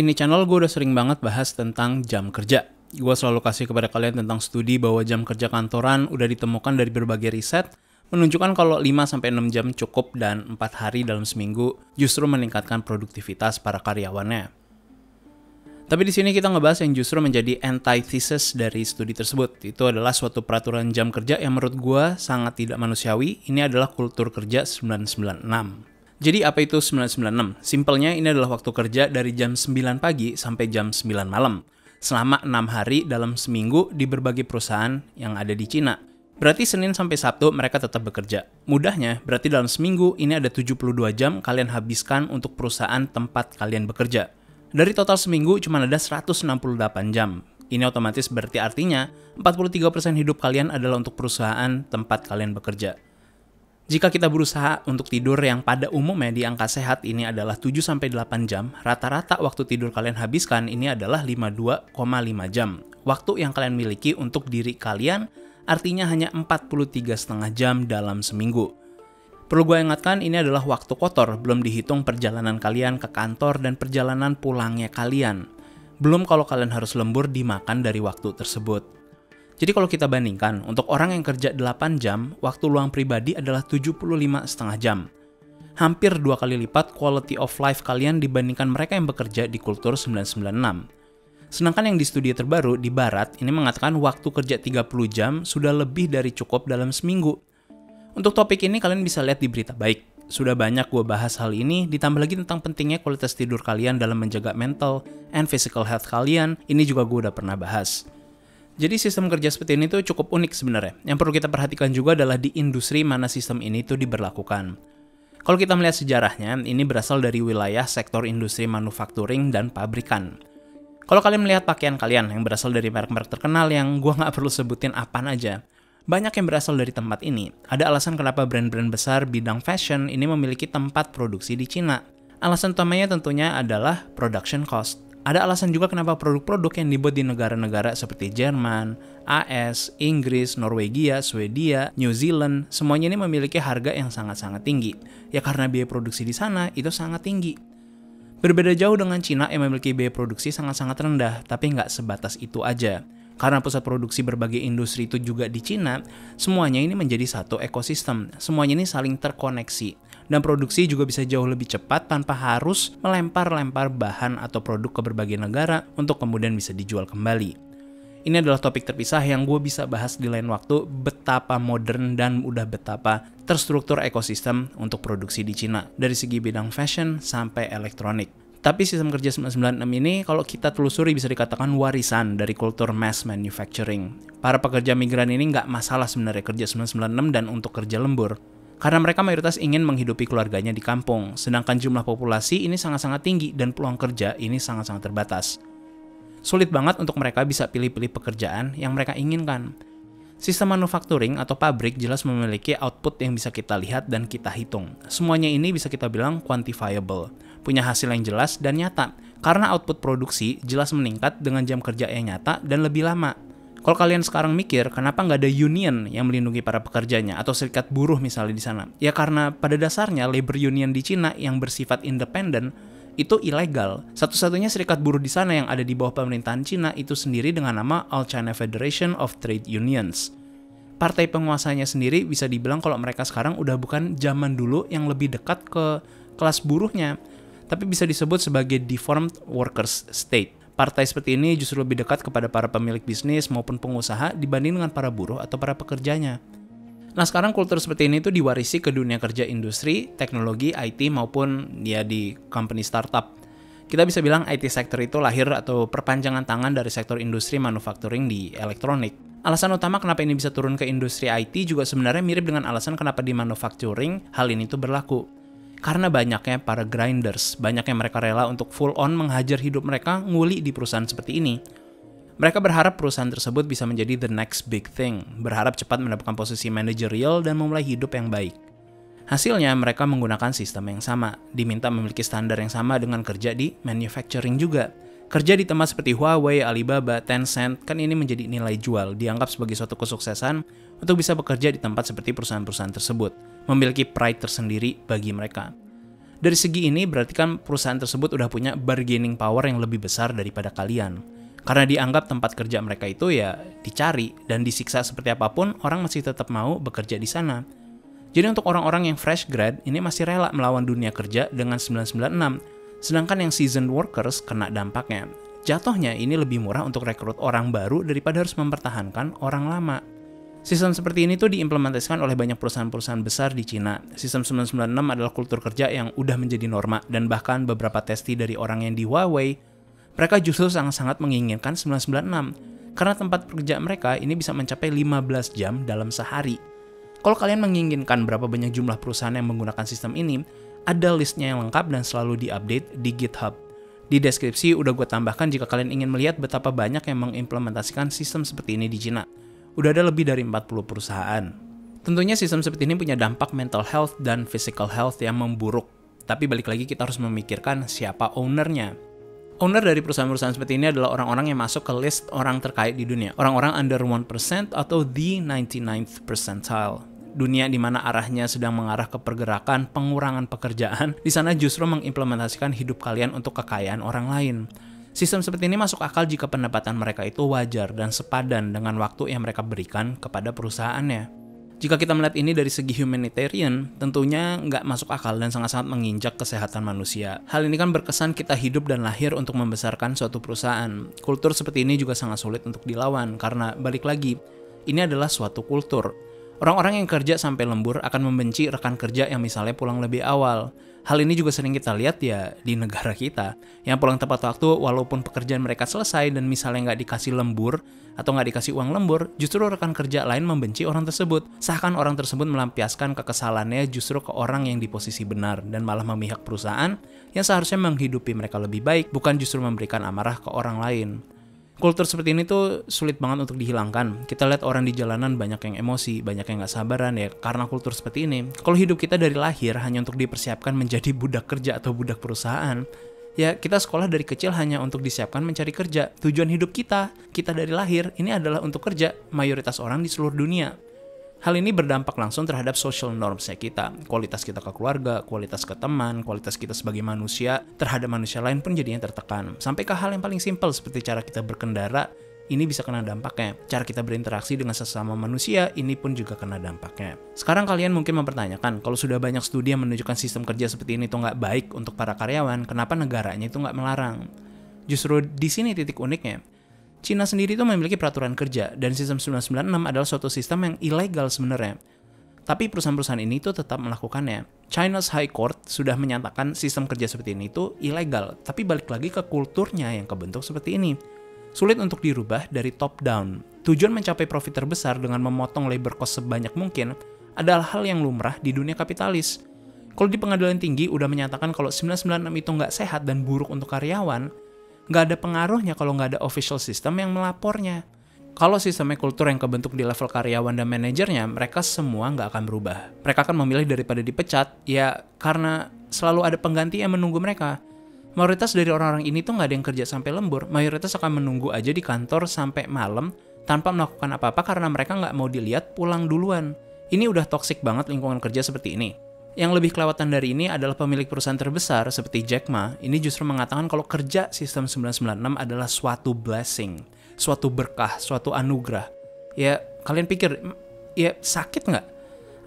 Di ini channel gue udah sering banget bahas tentang jam kerja. Gue selalu kasih kepada kalian tentang studi bahwa jam kerja kantoran udah ditemukan dari berbagai riset, menunjukkan kalau 5-6 jam cukup dan 4 hari dalam seminggu justru meningkatkan produktivitas para karyawannya. Tapi di sini kita ngebahas yang justru menjadi antithesis dari studi tersebut. Itu adalah suatu peraturan jam kerja yang menurut gue sangat tidak manusiawi. Ini adalah kultur kerja 996. Jadi apa itu 996? Simpelnya ini adalah waktu kerja dari jam 9 pagi sampai jam 9 malam. Selama 6 hari dalam seminggu di berbagai perusahaan yang ada di Cina. Berarti Senin sampai Sabtu mereka tetap bekerja. Mudahnya, berarti dalam seminggu ini ada 72 jam kalian habiskan untuk perusahaan tempat kalian bekerja. Dari total seminggu cuma ada 168 jam. Ini otomatis berarti artinya 43% hidup kalian adalah untuk perusahaan tempat kalian bekerja. Jika kita berusaha untuk tidur yang pada umumnya di angka sehat ini adalah 7-8 jam, rata-rata waktu tidur kalian habiskan ini adalah 52,5 jam. Waktu yang kalian miliki untuk diri kalian artinya hanya 43,5 jam dalam seminggu. Perlu gue ingatkan ini adalah waktu kotor, belum dihitung perjalanan kalian ke kantor dan perjalanan pulangnya kalian. Belum kalau kalian harus lembur dimakan dari waktu tersebut. Jadi kalau kita bandingkan, untuk orang yang kerja 8 jam, waktu luang pribadi adalah 75,5 jam. Hampir 2 kali lipat quality of life kalian dibandingkan mereka yang bekerja di kultur 996. Sedangkan yang di studi terbaru di Barat, ini mengatakan waktu kerja 30 jam sudah lebih dari cukup dalam seminggu. Untuk topik ini kalian bisa lihat di Berita Baik. Sudah banyak gue bahas hal ini, ditambah lagi tentang pentingnya kualitas tidur kalian dalam menjaga mental and physical health kalian, ini juga gue udah pernah bahas. Jadi sistem kerja seperti ini tuh cukup unik sebenarnya. Yang perlu kita perhatikan juga adalah di industri mana sistem ini tuh diberlakukan. Kalau kita melihat sejarahnya, ini berasal dari wilayah sektor industri manufacturing dan pabrikan. Kalau kalian melihat pakaian kalian yang berasal dari merek-merek terkenal yang gua nggak perlu sebutin apaan aja, banyak yang berasal dari tempat ini. Ada alasan kenapa brand-brand besar bidang fashion ini memiliki tempat produksi di Cina. Alasan utamanya tentunya adalah production cost. Ada alasan juga kenapa produk-produk yang dibuat di negara-negara seperti Jerman, AS, Inggris, Norwegia, Swedia, New Zealand, semuanya ini memiliki harga yang sangat-sangat tinggi. Ya karena biaya produksi di sana itu sangat tinggi. Berbeda jauh dengan Cina yang memiliki biaya produksi sangat-sangat rendah, tapi nggak sebatas itu aja. Karena pusat produksi berbagai industri itu juga di Cina, semuanya ini menjadi satu ekosistem. Semuanya ini saling terkoneksi. Dan produksi juga bisa jauh lebih cepat tanpa harus melempar-lempar bahan atau produk ke berbagai negara untuk kemudian bisa dijual kembali. Ini adalah topik terpisah yang gue bisa bahas di lain waktu, betapa modern dan udah betapa terstruktur ekosistem untuk produksi di Cina, dari segi bidang fashion sampai elektronik. Tapi sistem kerja 996 ini kalau kita telusuri bisa dikatakan warisan dari kultur mass manufacturing. Para pekerja migran ini nggak masalah sebenarnya kerja 996 dan untuk kerja lembur. Karena mereka mayoritas ingin menghidupi keluarganya di kampung, sedangkan jumlah populasi ini sangat-sangat tinggi dan peluang kerja ini sangat-sangat terbatas. Sulit banget untuk mereka bisa pilih-pilih pekerjaan yang mereka inginkan. Sistem manufacturing atau pabrik jelas memiliki output yang bisa kita lihat dan kita hitung. Semuanya ini bisa kita bilang quantifiable, punya hasil yang jelas dan nyata, karena output produksi jelas meningkat dengan jam kerja yang nyata dan lebih lama. Kalau kalian sekarang mikir, kenapa nggak ada union yang melindungi para pekerjanya atau serikat buruh misalnya di sana? Ya karena pada dasarnya labor union di Cina yang bersifat independen itu ilegal. Satu-satunya serikat buruh di sana yang ada di bawah pemerintahan Cina itu sendiri dengan nama All China Federation of Trade Unions. Partai penguasanya sendiri bisa dibilang kalau mereka sekarang udah bukan zaman dulu yang lebih dekat ke kelas buruhnya, tapi bisa disebut sebagai deformed workers state. Partai seperti ini justru lebih dekat kepada para pemilik bisnis maupun pengusaha dibanding dengan para buruh atau para pekerjanya. Nah sekarang kultur seperti ini tuh diwarisi ke dunia kerja industri, teknologi, IT maupun ya di company startup. Kita bisa bilang IT sektor itu lahir atau perpanjangan tangan dari sektor industri manufacturing di elektronik. Alasan utama kenapa ini bisa turun ke industri IT juga sebenarnya mirip dengan alasan kenapa di manufacturing hal ini tuh berlaku. Karena banyaknya para grinders, banyaknya mereka rela untuk full on menghajar hidup mereka nguli di perusahaan seperti ini. Mereka berharap perusahaan tersebut bisa menjadi the next big thing, berharap cepat mendapatkan posisi managerial dan memulai hidup yang baik. Hasilnya mereka menggunakan sistem yang sama, diminta memiliki standar yang sama dengan kerja di manufacturing juga. Kerja di tempat seperti Huawei, Alibaba, Tencent, kan ini menjadi nilai jual, dianggap sebagai suatu kesuksesan untuk bisa bekerja di tempat seperti perusahaan-perusahaan tersebut, memiliki pride tersendiri bagi mereka. Dari segi ini berarti kan perusahaan tersebut udah punya bargaining power yang lebih besar daripada kalian. Karena dianggap tempat kerja mereka itu ya dicari dan disiksa seperti apapun, orang masih tetap mau bekerja di sana. Jadi untuk orang-orang yang fresh grad, ini masih rela melawan dunia kerja dengan 996. Sedangkan yang seasoned workers kena dampaknya. Jatuhnya ini lebih murah untuk rekrut orang baru daripada harus mempertahankan orang lama. Sistem seperti ini tuh diimplementasikan oleh banyak perusahaan-perusahaan besar di Cina. Sistem 996 adalah kultur kerja yang udah menjadi norma, dan bahkan beberapa testi dari orang yang di Huawei, mereka justru sangat-sangat menginginkan 996. Karena tempat kerja mereka ini bisa mencapai 15 jam dalam sehari. Kalau kalian menginginkan berapa banyak jumlah perusahaan yang menggunakan sistem ini, ada listnya yang lengkap dan selalu diupdate di GitHub. Di deskripsi udah gue tambahkan jika kalian ingin melihat betapa banyak yang mengimplementasikan sistem seperti ini di Cina. Udah ada lebih dari 40 perusahaan. Tentunya sistem seperti ini punya dampak mental health dan physical health yang memburuk. Tapi balik lagi kita harus memikirkan siapa ownernya. Owner dari perusahaan-perusahaan seperti ini adalah orang-orang yang masuk ke list orang terkait di dunia. Orang-orang under 1% atau the 99th percentile. Dunia di mana arahnya sedang mengarah ke pergerakan pengurangan pekerjaan, di sana justru mengimplementasikan hidup kalian untuk kekayaan orang lain. Sistem seperti ini masuk akal jika pendapatan mereka itu wajar dan sepadan dengan waktu yang mereka berikan kepada perusahaannya. Jika kita melihat ini dari segi humanitarian, tentunya nggak masuk akal dan sangat-sangat menginjak kesehatan manusia. Hal ini kan berkesan kita hidup dan lahir untuk membesarkan suatu perusahaan. Kultur seperti ini juga sangat sulit untuk dilawan, karena balik lagi, ini adalah suatu kultur. Orang-orang yang kerja sampai lembur akan membenci rekan kerja yang misalnya pulang lebih awal. Hal ini juga sering kita lihat ya di negara kita, yang pulang tepat waktu walaupun pekerjaan mereka selesai dan misalnya nggak dikasih lembur atau nggak dikasih uang lembur, justru rekan kerja lain membenci orang tersebut. Seakan orang tersebut melampiaskan kekesalannya justru ke orang yang di posisi benar dan malah memihak perusahaan yang seharusnya menghidupi mereka lebih baik, bukan justru memberikan amarah ke orang lain. Kultur seperti ini tuh sulit banget untuk dihilangkan. Kita lihat orang di jalanan banyak yang emosi, banyak yang gak sabaran ya karena kultur seperti ini. Kalau hidup kita dari lahir hanya untuk dipersiapkan menjadi budak kerja atau budak perusahaan, ya kita sekolah dari kecil hanya untuk disiapkan mencari kerja. Tujuan hidup kita dari lahir ini adalah untuk kerja, mayoritas orang di seluruh dunia. Hal ini berdampak langsung terhadap social normsnya kita. Kualitas kita ke keluarga, kualitas ke teman, kualitas kita sebagai manusia terhadap manusia lain pun jadinya tertekan. Sampai ke hal yang paling simpel seperti cara kita berkendara, ini bisa kena dampaknya. Cara kita berinteraksi dengan sesama manusia, ini pun juga kena dampaknya. Sekarang kalian mungkin mempertanyakan, kalau sudah banyak studi yang menunjukkan sistem kerja seperti ini itu nggak baik untuk para karyawan, kenapa negaranya itu nggak melarang? Justru di sini titik uniknya. Cina sendiri itu memiliki peraturan kerja, dan sistem 996 adalah suatu sistem yang ilegal sebenarnya. Tapi perusahaan-perusahaan ini tuh tetap melakukannya. China's High Court sudah menyatakan sistem kerja seperti ini tuh ilegal, tapi balik lagi ke kulturnya yang kebentuk seperti ini. Sulit untuk dirubah dari top down. Tujuan mencapai profit terbesar dengan memotong labor cost sebanyak mungkin adalah hal yang lumrah di dunia kapitalis. Kalau di pengadilan tinggi udah menyatakan kalau 996 itu nggak sehat dan buruk untuk karyawan, nggak ada pengaruhnya kalau nggak ada official system yang melapornya. Kalau sistemnya kultur yang kebentuk di level karyawan dan manajernya, mereka semua nggak akan berubah. Mereka akan memilih daripada dipecat, ya karena selalu ada pengganti yang menunggu mereka. Mayoritas dari orang-orang ini tuh nggak ada yang kerja sampai lembur, mayoritas akan menunggu aja di kantor sampai malam tanpa melakukan apa-apa karena mereka nggak mau dilihat pulang duluan. Ini udah toksik banget lingkungan kerja seperti ini. Yang lebih kelewatan dari ini adalah pemilik perusahaan terbesar seperti Jack Ma, ini justru mengatakan kalau kerja sistem 996 adalah suatu blessing, suatu berkah, suatu anugerah. Ya, kalian pikir, ya sakit nggak?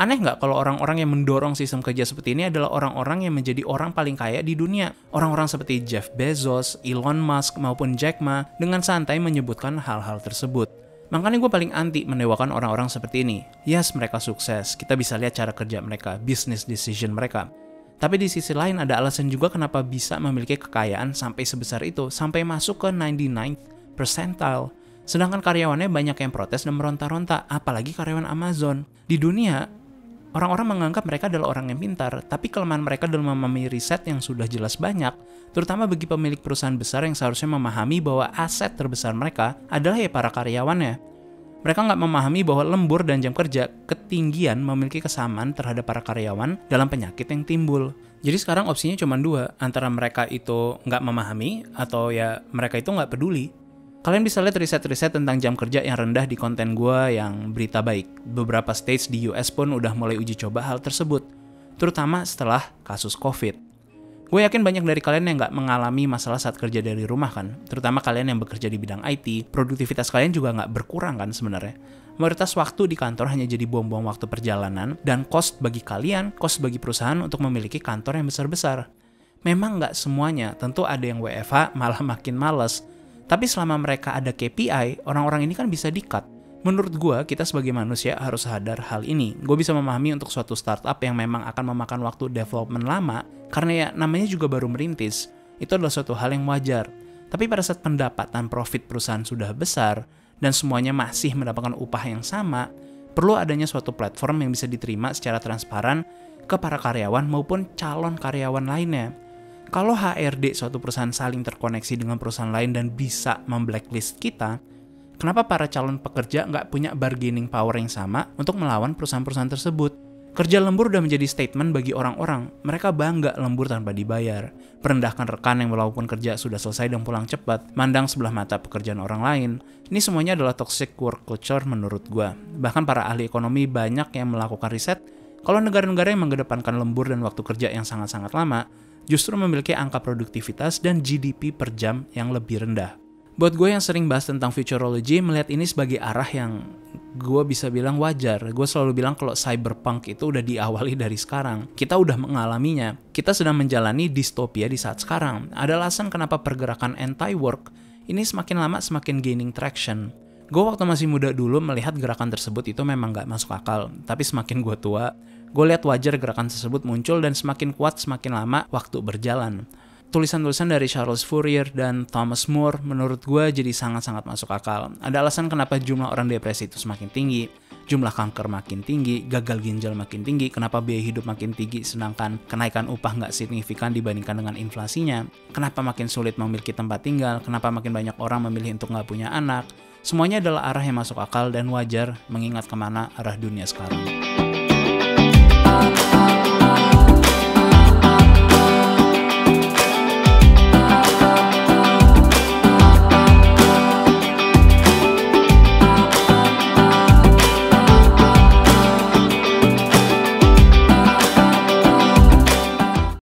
Aneh nggak kalau orang-orang yang mendorong sistem kerja seperti ini adalah orang-orang yang menjadi orang paling kaya di dunia? Orang-orang seperti Jeff Bezos, Elon Musk, maupun Jack Ma dengan santai menyebutkan hal-hal tersebut. Makanya gue paling anti mendewakan orang-orang seperti ini. Yes, mereka sukses. Kita bisa lihat cara kerja mereka, business decision mereka. Tapi di sisi lain ada alasan juga kenapa bisa memiliki kekayaan sampai sebesar itu, sampai masuk ke 99th percentile. Sedangkan karyawannya banyak yang protes dan meronta-ronta, apalagi karyawan Amazon. Di dunia, orang-orang menganggap mereka adalah orang yang pintar, tapi kelemahan mereka dalam memahami riset yang sudah jelas banyak, terutama bagi pemilik perusahaan besar yang seharusnya memahami bahwa aset terbesar mereka adalah ya para karyawannya. Mereka nggak memahami bahwa lembur dan jam kerja ketinggian memiliki kesamaan terhadap para karyawan dalam penyakit yang timbul. Jadi sekarang opsinya cuma dua, antara mereka itu nggak memahami atau ya mereka itu nggak peduli. Kalian bisa lihat riset-riset tentang jam kerja yang rendah di konten gue yang berita baik. Beberapa states di US pun udah mulai uji coba hal tersebut, terutama setelah kasus COVID. Gue yakin banyak dari kalian yang nggak mengalami masalah saat kerja dari rumah kan, terutama kalian yang bekerja di bidang IT, produktivitas kalian juga nggak berkurang kan sebenarnya. Mayoritas waktu di kantor hanya jadi buang-buang waktu perjalanan, dan cost bagi kalian, cost bagi perusahaan untuk memiliki kantor yang besar-besar. Memang nggak semuanya, tentu ada yang WFH malah makin males. Tapi selama mereka ada KPI, orang-orang ini kan bisa di-cut. Menurut gue, kita sebagai manusia harus sadar hal ini. Gue bisa memahami untuk suatu startup yang memang akan memakan waktu development lama, karena ya namanya juga baru merintis. Itu adalah suatu hal yang wajar. Tapi pada saat pendapatan profit perusahaan sudah besar, dan semuanya masih mendapatkan upah yang sama, perlu adanya suatu platform yang bisa diterima secara transparan ke para karyawan maupun calon karyawan lainnya. Kalau HRD suatu perusahaan saling terkoneksi dengan perusahaan lain dan bisa memblacklist kita, kenapa para calon pekerja nggak punya bargaining power yang sama untuk melawan perusahaan-perusahaan tersebut? Kerja lembur udah menjadi statement bagi orang-orang. Mereka bangga lembur tanpa dibayar. Merendahkan rekan yang walaupun kerja sudah selesai dan pulang cepat. Mandang sebelah mata pekerjaan orang lain. Ini semuanya adalah toxic work culture menurut gue. Bahkan para ahli ekonomi banyak yang melakukan riset kalau negara-negara yang mengedepankan lembur dan waktu kerja yang sangat-sangat lama, justru memiliki angka produktivitas dan GDP per jam yang lebih rendah. Buat gue yang sering bahas tentang futurology, melihat ini sebagai arah yang gue bisa bilang wajar. Gue selalu bilang kalau cyberpunk itu udah diawali dari sekarang. Kita udah mengalaminya. Kita sedang menjalani distopia di saat sekarang. Ada alasan kenapa pergerakan anti-work ini semakin lama semakin gaining traction. Gue waktu masih muda dulu melihat gerakan tersebut itu memang gak masuk akal. Tapi semakin gue tua, gue lihat wajar gerakan tersebut muncul dan semakin kuat semakin lama waktu berjalan. Tulisan-tulisan dari Charles Fourier dan Thomas More menurut gue jadi sangat-sangat masuk akal. Ada alasan kenapa jumlah orang depresi itu semakin tinggi, jumlah kanker makin tinggi, gagal ginjal makin tinggi, kenapa biaya hidup makin tinggi sedangkan kenaikan upah nggak signifikan dibandingkan dengan inflasinya, kenapa makin sulit memiliki tempat tinggal, kenapa makin banyak orang memilih untuk nggak punya anak. Semuanya adalah arah yang masuk akal dan wajar mengingat kemana arah dunia sekarang.